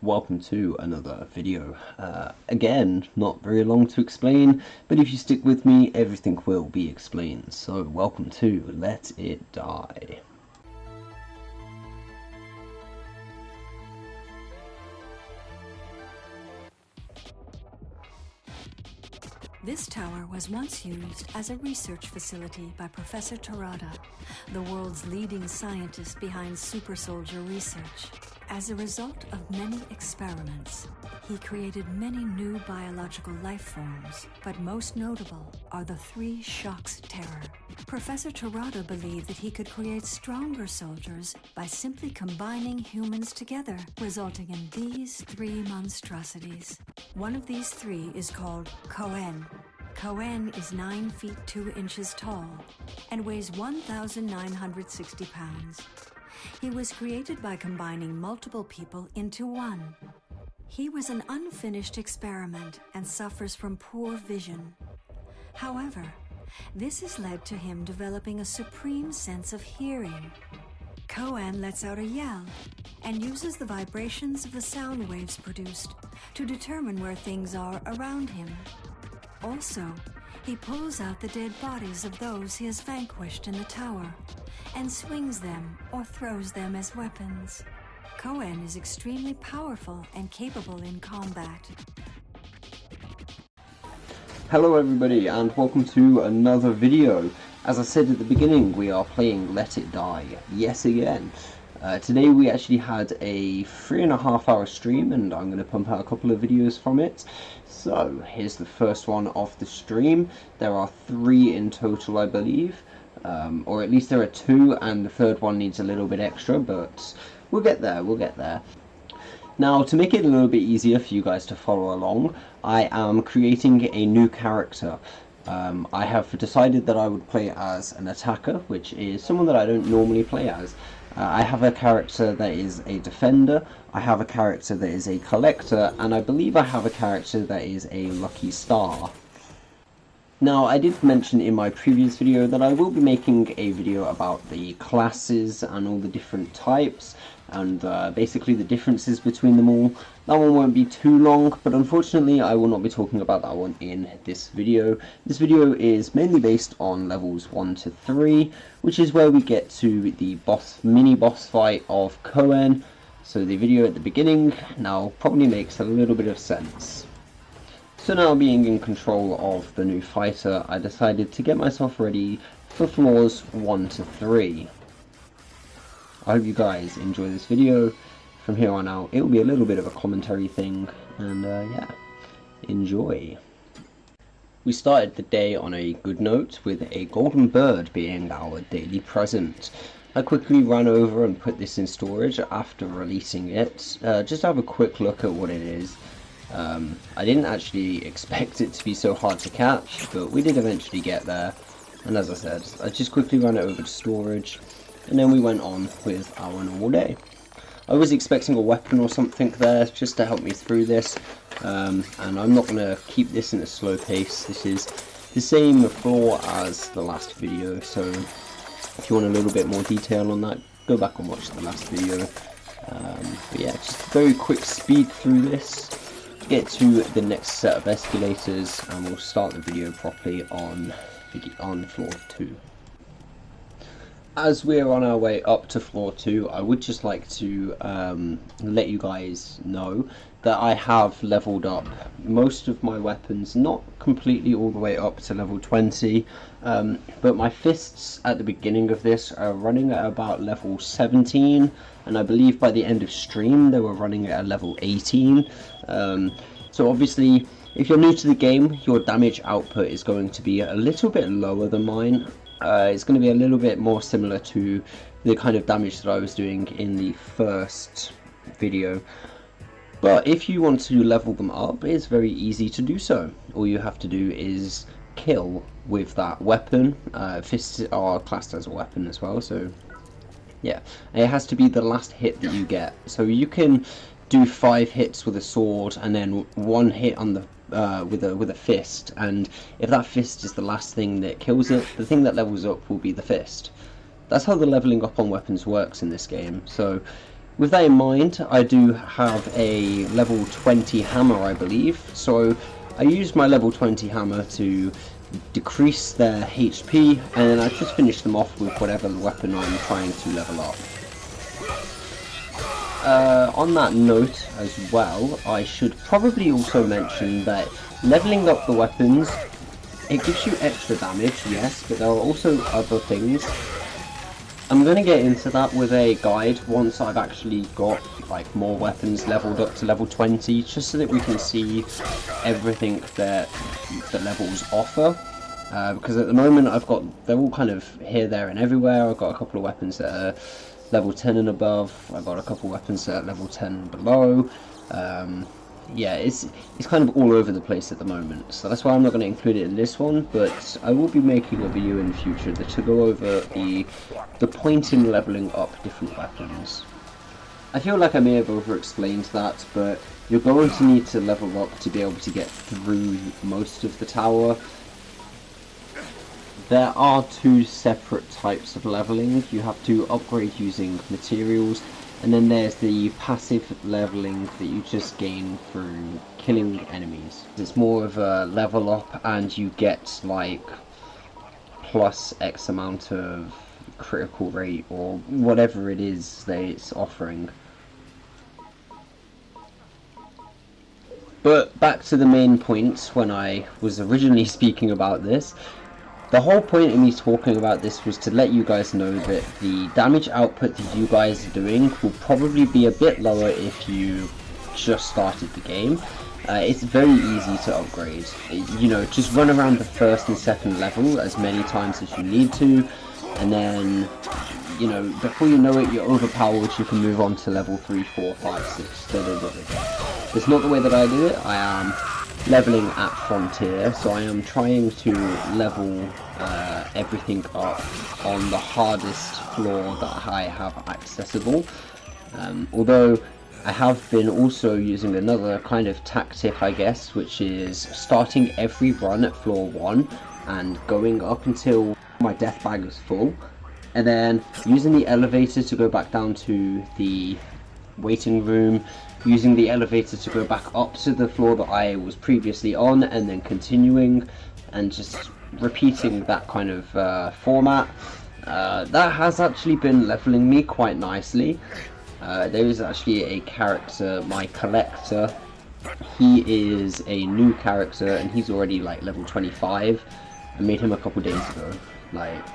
welcome to another video. Again, not very long to explain, but if you stick with me, everything will be explained. So welcome to Let It Die. This tower was once used as a research facility by Professor Tarada, the world's leading scientist behind super soldier research. As a result of many experiments, he created many new biological life forms, but most notable are the 3 shocks terror. Professor Tarada believed that he could create stronger soldiers by simply combining humans together, resulting in these 3 monstrosities. One of these 3 is called Koen. Koen is 9 feet 2 inches tall and weighs 1,960 pounds. He was created by combining multiple people into one. He was an unfinished experiment and suffers from poor vision. However, this has led to him developing a supreme sense of hearing. Koen lets out a yell and uses the vibrations of the sound waves produced to determine where things are around him. Also, he pulls out the dead bodies of those he has vanquished in the tower and swings them or throws them as weapons. Koen is extremely powerful and capable in combat. Hello everybody and welcome to another video. As I said at the beginning, we are playing Let It Die yet again. Today we actually had a 3.5 hour stream and I'm going to pump out a couple of videos from it. So here's the first one of the stream. There are 3 in total, I believe. Or at least there are 2 and the third one needs a little bit extra, but we'll get there. Now, to make it a little bit easier for you guys to follow along, I am creating a new character. I have decided that I would play as an attacker, which is someone that I don't normally play as. I have a character that is a defender, I have a character that is a collector, and I believe I have a character that is a lucky star. Now, I did mention in my previous video that I will be making a video about the classes and all the different types and basically the differences between them all. That one won't be too long, but unfortunately I will not be talking about that one in this video. This video is mainly based on levels 1 to 3, which is where we get to the mini boss fight of Koen. So the video at the beginning now probably makes a little bit of sense. So now, being in control of the new fighter, I decided to get myself ready for floors 1 to 3. I hope you guys enjoy this video. From here on out, it will be a little bit of a commentary thing, and yeah, enjoy. We started the day on a good note, with a golden bird being our daily present. I quickly ran over and put this in storage after releasing it, just to have a quick look at what it is. I didn't actually expect it to be so hard to catch, but we did eventually get there, and as I said, I just quickly ran it over to storage, and then we went on with our normal day. I was expecting a weapon or something there, just to help me through this, and I'm not going to keep this in a slow pace. This is the same floor as the last video, so if you want a little bit more detail on that, go back and watch the last video. But yeah, just very quick speed through this. Get to the next set of escalators and we'll start the video properly on floor 2. As we're on our way up to floor 2, I would just like to let you guys know that I have leveled up most of my weapons, not completely all the way up to level 20, but my fists at the beginning of this are running at about level 17, and I believe by the end of stream they were running at a level 18. So obviously, if you're new to the game, your damage output is going to be a little bit lower than mine. It's going to be a little bit more similar to the kind of damage that I was doing in the first video. But if you want to level them up, it's very easy to do so. All you have to do is kill with that weapon. Fists are classed as a weapon as well, so yeah. It has to be the last hit that you get. So you can do 5 hits with a sword and then 1 hit on the with a fist, and if that fist is the last thing that kills it, the thing that levels up will be the fist. That's how the leveling up on weapons works in this game. So With that in mind, I do have a level 20 hammer, I believe, so I use my level 20 hammer to decrease their HP, and then I just finish them off with whatever weapon I'm trying to level up. On that note as well, I should probably also mention that leveling up the weapons, it gives you extra damage, yes, but there are also other things. I'm going to get into that with a guide once I've actually got like more weapons leveled up to level 20, just so that we can see everything that the levels offer. Because at the moment they're all kind of here, there and everywhere. I've got a couple of weapons that are level 10 and above. I've got a couple of weapons that are level 10 and below. Yeah, it's kind of all over the place at the moment, so that's why I'm not going to include it in this one, but I will be making a video in the future to go over the point in leveling up different weapons. I feel like I may have over-explained that, but you're going to need to level up to be able to get through most of the tower. There are two separate types of leveling. You have to upgrade using materials, and then there's the passive leveling that you just gain through killing enemies. It's more of a level up, and you get like plus X amount of critical rate or whatever it is that it's offering. But back to the main point when I was originally speaking about this. The whole point of me talking about this was to let you guys know that the damage output that you guys are doing will probably be a bit lower if you just started the game. It's very easy to upgrade. You know, just run around the first and second level as many times as you need to, and then, you know, before you know it, you're overpowered. You can move on to level 3, 4, 5, 6. It's not the way that I do it. I am leveling at Frontier, so I am trying to level everything up on the hardest floor that I have accessible. Although I have been also using another kind of tactic, I guess, which is starting every run at floor 1 and going up until my death bag is full, and then using the elevator to go back down to the waiting room, using the elevator to go back up to the floor that I was previously on, and then continuing and just repeating that kind of format. That has actually been leveling me quite nicely. There is actually a character, my collector. He is a new character and he's already like level 25. I made him a couple days ago. Like,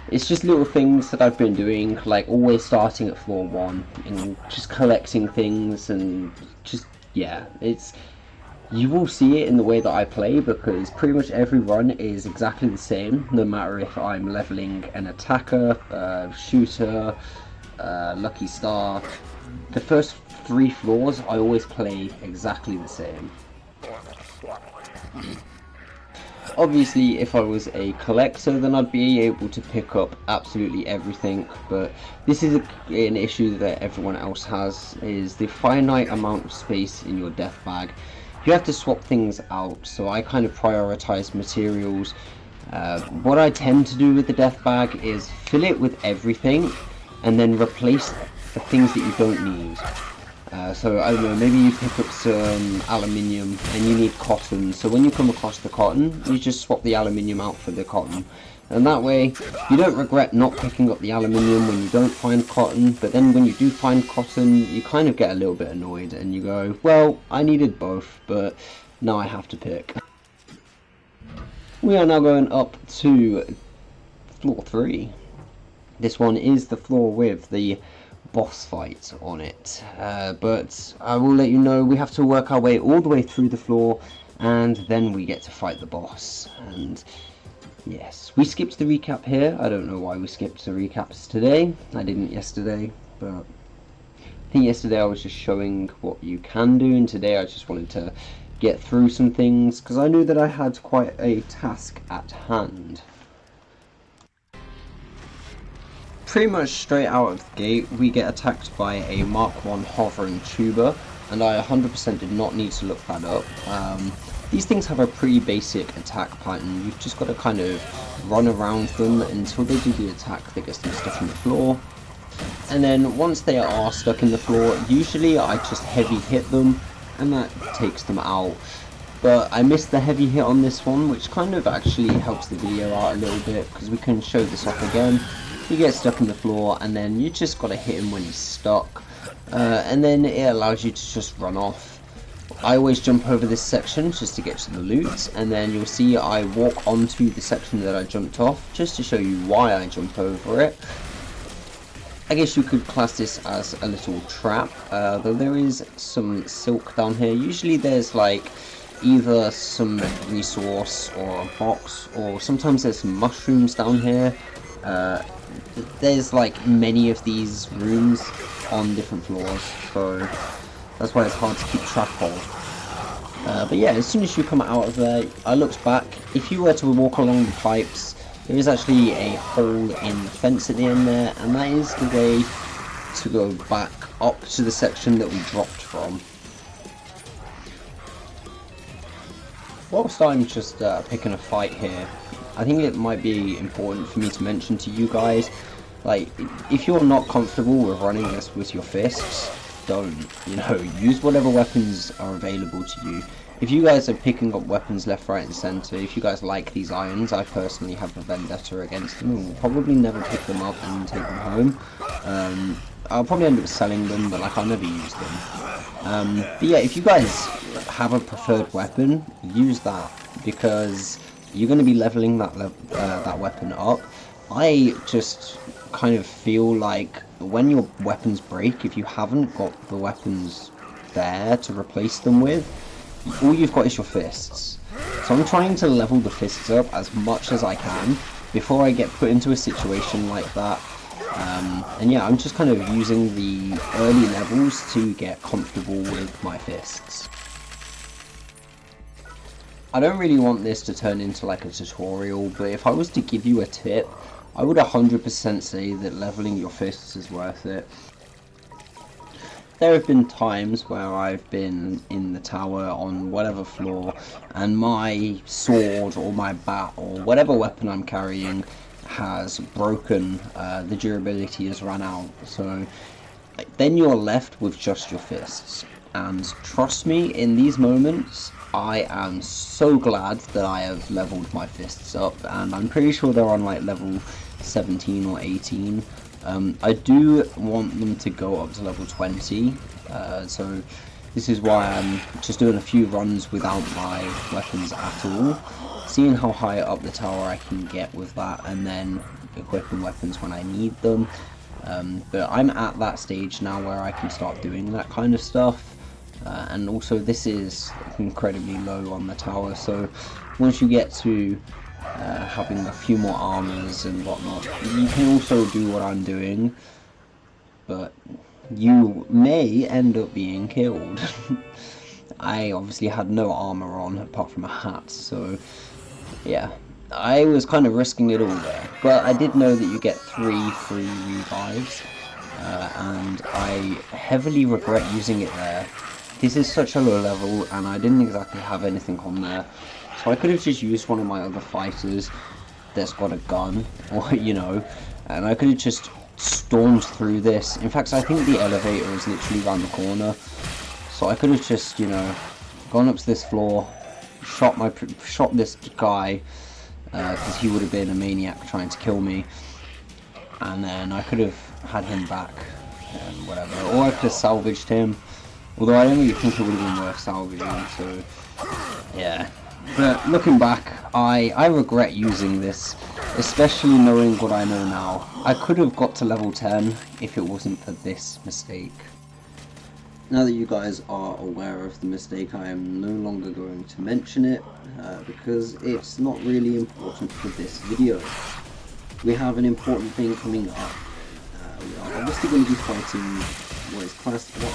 it's just little things that I've been doing, like always starting at floor 1 and just collecting things, and just, yeah, you will see it in the way that I play, because pretty much every run is exactly the same, no matter if I'm leveling an attacker, shooter, lucky star. The first 3 floors I always play exactly the same. Obviously, if I was a collector, then I'd be able to pick up absolutely everything, but this is an issue that everyone else has, is the finite amount of space in your death bag. You have to swap things out, so I kind of prioritize materials. What I tend to do with the death bag is fill it with everything, and then replace the things that you don't need. So I don't know, maybe you pick up some aluminium and you need cotton, so when you come across the cotton, you just swap the aluminium out for the cotton, and that way you don't regret not picking up the aluminium when you don't find cotton. But then when you do find cotton, you kind of get a little bit annoyed and you go, well, I needed both, but now I have to pick. We are now going up to floor 3. This one is the floor with the boss fight on it, but I will let you know we have to work our way all the way through the floor, and then we get to fight the boss. And yes, we skipped the recap here. I don't know why we skipped the recaps today. I didn't yesterday, but I think yesterday I was just showing what you can do, and today I just wanted to get through some things because I knew that I had quite a task at hand. Pretty much straight out of the gate, we get attacked by a Mark 1 hovering tuber, and I 100% did not need to look that up. These things have a pretty basic attack pattern. You've just got to kind of run around them until they do the attack that gets them stuck on the floor. And then once they are stuck in the floor, usually I just heavy hit them and that takes them out. But I missed the heavy hit on this one, which kind of actually helps the video out a little bit, because we can show this off again. You get stuck in the floor and then you just gotta hit him when he's stuck, and then it allows you to just run off. I always jump over this section just to get to the loot, and then you'll see I walk onto the section that I jumped off just to show you why I jump over it. I guess you could class this as a little trap, though there is some silk down here. Usually there's like either some resource or a box, or sometimes there's some mushrooms down here. There's like many of these rooms on different floors, so that's why it's hard to keep track of. But yeah, as soon as you come out of there, I looked back. If you were to walk along the pipes, there is actually a hole in the fence at the end there, and that is the way to go back up to the section that we dropped from. Whilst I'm just picking a fight here, I think it might be important for me to mention to you guys, like, if you're not comfortable with running this with your fists, don't, use whatever weapons are available to you. If you guys are picking up weapons left, right and centre, if you guys like these irons, I personally have a vendetta against them and will probably never pick them up and take them home. I'll probably end up selling them, but like, I'll never use them. But yeah, if you guys have a preferred weapon, use that, because you're going to be leveling that weapon up. I just kind of feel like when your weapons break, if you haven't got the weapons there to replace them with, all you've got is your fists. So I'm trying to level the fists up as much as I can before I get put into a situation like that. And yeah, I'm just kind of using the early levels to get comfortable with my fists. I don't really want this to turn into like a tutorial, but if I was to give you a tip, I would 100% say that leveling your fists is worth it. There have been times where I've been in the tower on whatever floor, and my sword or my bat or whatever weapon I'm carrying has broken, the durability has run out, so then you're left with just your fists. And trust me, in these moments, I am so glad that I have leveled my fists up, and I'm pretty sure they're on like level 17 or 18. I do want them to go up to level 20, so this is why I'm just doing a few runs without my weapons at all, seeing how high up the tower I can get with that, and then equipping weapons when I need them. But I'm at that stage now where I can start doing that kind of stuff. And also this is incredibly low on the tower, so once you get to having a few more armors and whatnot, you can also do what I'm doing, but you may end up being killed. I obviously had no armor on apart from a hat, so yeah, I was kind of risking it all there, but I did know that you get 3 free revives, and I heavily regret using it there. This is such a low level, and I didn't exactly have anything on there, so I could have just used one of my other fighters that's got a gun, or and I could have just stormed through this. In fact, I think the elevator is literally around the corner, so I could have just, gone up to this floor, shot this guy, because he would have been a maniac trying to kill me, and then I could have had him back, and whatever, or I could have salvaged him. Although I don't really think it would have been worth salvaging, so yeah. But looking back, I regret using this, especially knowing what I know now. I could have got to level 10 if it wasn't for this mistake. Now that you guys are aware of the mistake, I am no longer going to mention it, because it's not really important for this video. We have an important thing coming up. We are obviously going to be fighting what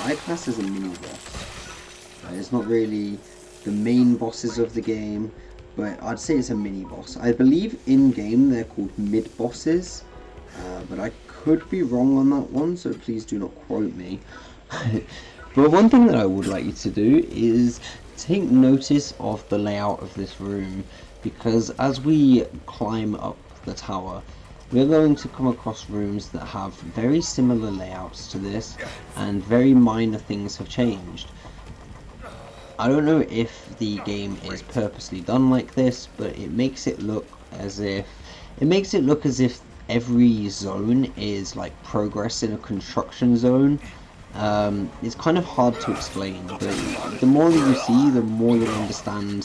I class as a mini boss. It's not really the main bosses of the game, but I'd say it's a mini boss. I believe in game they're called mid bosses, but I could be wrong on that one, so please do not quote me. But one thing that I would like you to do is take notice of the layout of this room, because as we climb up the tower, we're going to come across rooms that have very similar layouts to this, and very minor things have changed. I don't know if the game is purposely done like this, but it makes it look as if every zone is like progress in a construction zone. It's kind of hard to explain, but the more that you see, the more you'll understand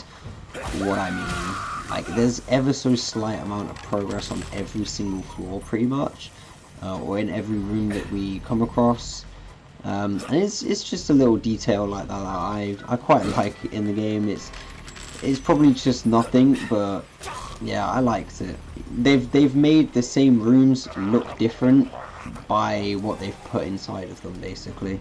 what I mean. Like, there's ever so slight amount of progress on every single floor, pretty much, or in every room that we come across. And it's just a little detail like that I quite like in the game. It's probably just nothing, but yeah, I liked it. They've made the same rooms look different by what they've put inside of them, basically.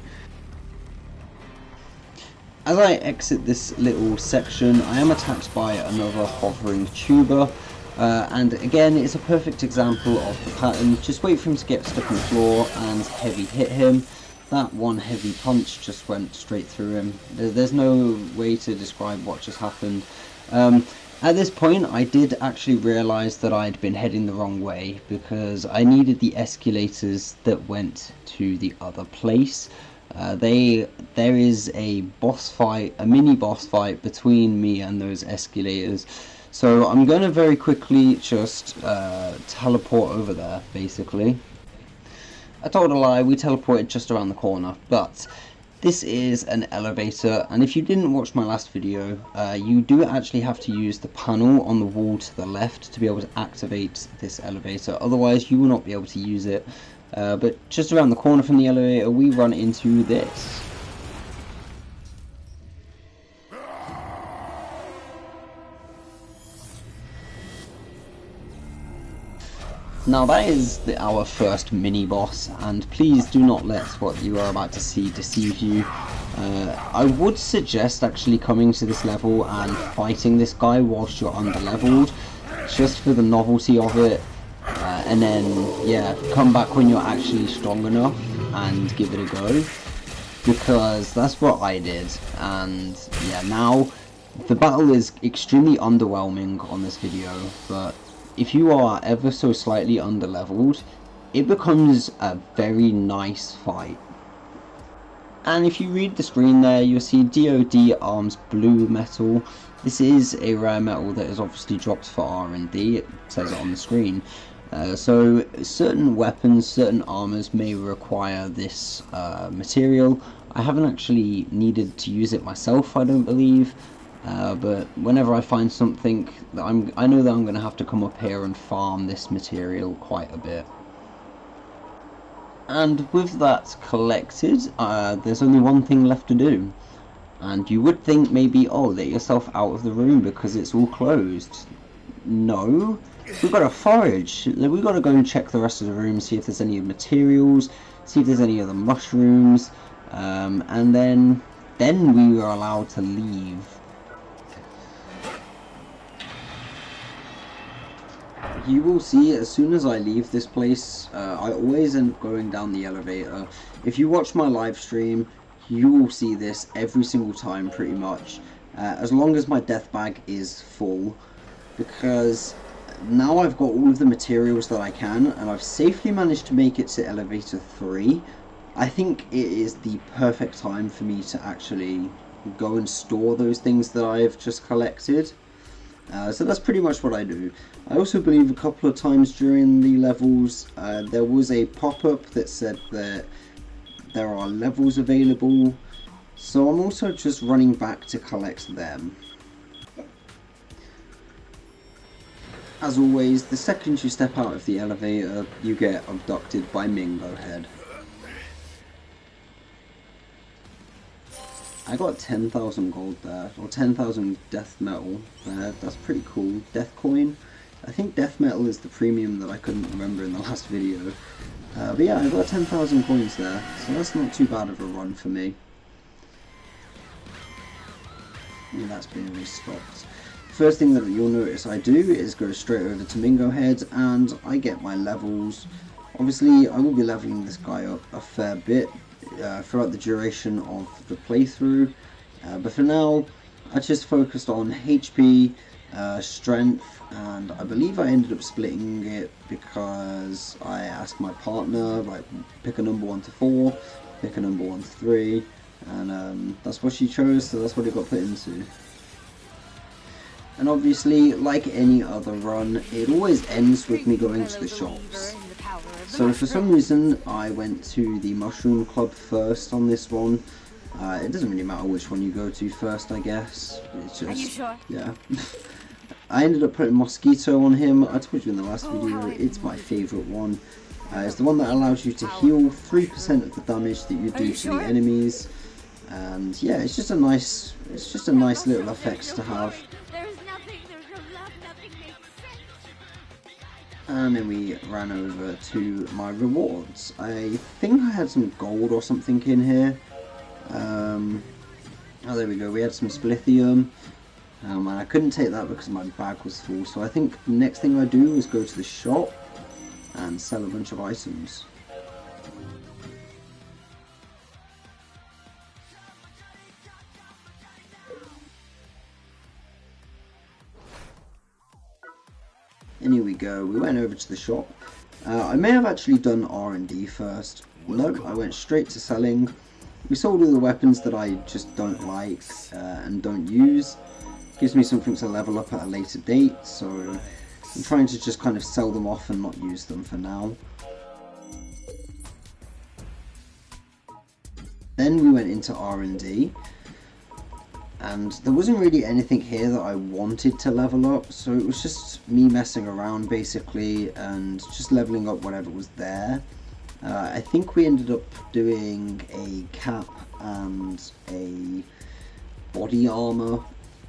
As I exit this little section, I am attacked by another hovering tuber, and again, it's a perfect example of the pattern. Just wait for him to get stuck on the floor and heavy hit him. That one heavy punch just went straight through him. There's no way to describe what just happened. At this point, I did actually realise that I'd been heading the wrong way, because I needed the escalators that went to the other place. There is a boss fight, a mini boss fight between me and those escalators. So I'm going to very quickly just teleport over there, basically. I told a lie, we teleported just around the corner, but this is an elevator, and if you didn't watch my last video, you do actually have to use the panel on the wall to the left to be able to activate this elevator, otherwise you will not be able to use it. But just around the corner from the elevator, we run into this. Now that is our first mini-boss, and please do not let what you are about to see deceive you. I would suggest actually coming to this level and fighting this guy whilst you're under-leveled, just for the novelty of it, and then, yeah, come back when you're actually strong enough and give it a go, because that's what I did. And yeah, now the battle is extremely underwhelming on this video, but if you are ever so slightly underleveled, it becomes a very nice fight. And if you read the screen there, you'll see DoD Arms Blue Metal. This is a rare metal that is obviously dropped for R&D, it says it on the screen. So certain weapons, certain armors may require this material. I haven't actually needed to use it myself, I don't believe. But whenever I find something that I know that I'm going to have to come up here and farm this material quite a bit. And with that collected, there's only one thing left to do. And you would think maybe, oh, let yourself out of the room because it's all closed. No, we've got to forage. We've got to go and check the rest of the room, see if there's any materials, see if there's any other mushrooms, and then we are allowed to leave. You will see, as soon as I leave this place, I always end up going down the elevator. If you watch my live stream, you will see this every single time pretty much, as long as my death bag is full, because now I've got all of the materials that I can, and I've safely managed to make it to elevator 3. I think it is the perfect time for me to actually go and store those things that I've just collected. So that's pretty much what I do. I also believe a couple of times during the levels there was a pop-up that said that there are levels available, so I'm also just running back to collect them. As always, the second you step out of the elevator, you get abducted by Mingo Head. I got 10,000 gold there, or 10,000 death metal there. That's pretty cool. Death coin. I think death metal is the premium that I couldn't remember in the last video. But yeah, I got 10,000 coins there, so that's not too bad of a run for me. And that's been restocked. First thing that you'll notice I do is go straight over to Mingo Head and I get my levels. Obviously, I will be leveling this guy up a fair bit throughout the duration of the playthrough, but for now I just focused on HP, strength, and I believe I ended up splitting it because I asked my partner, like, pick a number 1 to 4, pick a number 1 to 3, and that's what she chose, so that's what it got put into. And obviously, like any other run, it always ends with me going to the shops. So for some reason, I went to the Mushroom Club first on this one. It doesn't really matter which one you go to first, I guess. It's just, are you sure? Yeah. I ended up putting Mosquito on him. I told you in the last video, it's my favourite one. It's the one that allows you to heal 3% of the damage that you do to the enemies. And yeah, it's just a nice little effect to have. And then we ran over to my rewards. I think I had some gold or something in here. Oh, there we go. We had some Splithium. And I couldn't take that because my bag was full. So I think the next thing I do is go to the shop and sell a bunch of items. And here we go, we went over to the shop. I may have actually done R&D first. No, I went straight to selling. We sold all the weapons that I just don't like and don't use. Gives me something to level up at a later date, so I'm trying to just kind of sell them off and not use them for now. Then we went into R&D. And there wasn't really anything here that I wanted to level up, so it was just me messing around basically and just leveling up whatever was there. I think we ended up doing a cap and a body armor,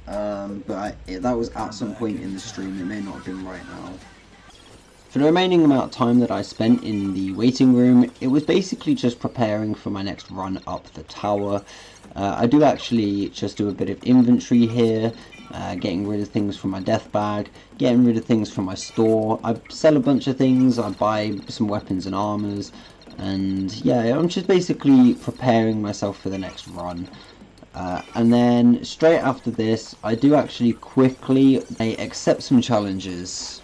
but that was at some point in the stream. It may not have been right now. For the remaining amount of time that I spent in the waiting room, it was basically just preparing for my next run up the tower. I do actually just do a bit of inventory here, getting rid of things from my death bag, getting rid of things from my store. I sell a bunch of things, I buy some weapons and armors, and yeah, I'm just basically preparing myself for the next run. And then straight after this, I do actually quickly accept some challenges.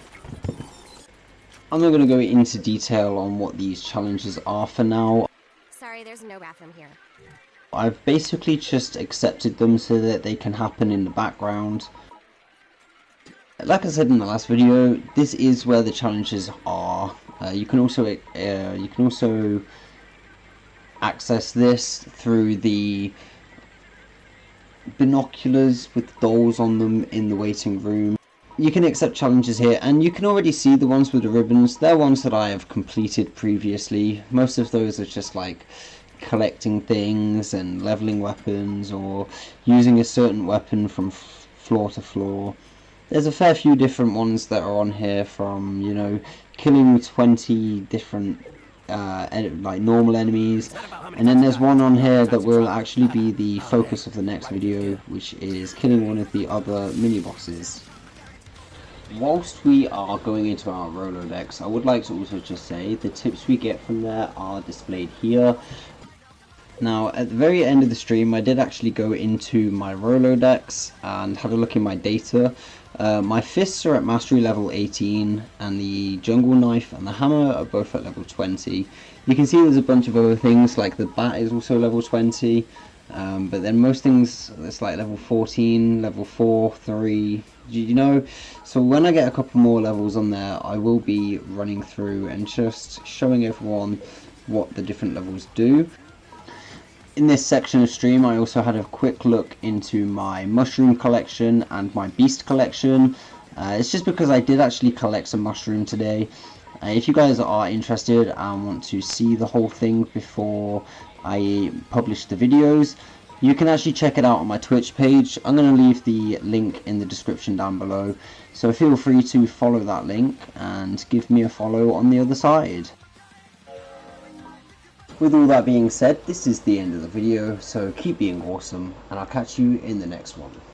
I'm not going to go into detail on what these challenges are for now. Sorry, there's no bathroom here. I've basically just accepted them so that they can happen in the background. Like I said in the last video, this is where the challenges are. You can also access this through the binoculars with dolls on them in the waiting room. You can accept challenges here, and you can already see the ones with the ribbons. They're ones that I have completed previously. Most of those are just like collecting things and leveling weapons or using a certain weapon from floor to floor. There's a fair few different ones that are on here, from, you know, killing 20 different like normal enemies, and then there's one on here that will actually be the focus of the next video, which is killing one of the other mini bosses. Whilst we are going into our Rolodex, I would like to also just say the tips we get from there are displayed here. Now, at the very end of the stream, I did actually go into my Rolodex and have a look in my data. My fists are at mastery level 18, and the jungle knife and the hammer are both at level 20. You can see there's a bunch of other things, like the bat is also level 20, but then most things, it's like level 14, level 4, 3, you know. So when I get a couple more levels on there, I will be running through and just showing everyone what the different levels do. In this section of stream, I also had a quick look into my mushroom collection and my beast collection. It's just because I did actually collect some mushroom today. If you guys are interested and want to see the whole thing before I publish the videos, you can actually check it out on my Twitch page. I'm going to leave the link in the description down below, so feel free to follow that link and give me a follow on the other side. With all that being said, this is the end of the video, so keep being awesome, and I'll catch you in the next one.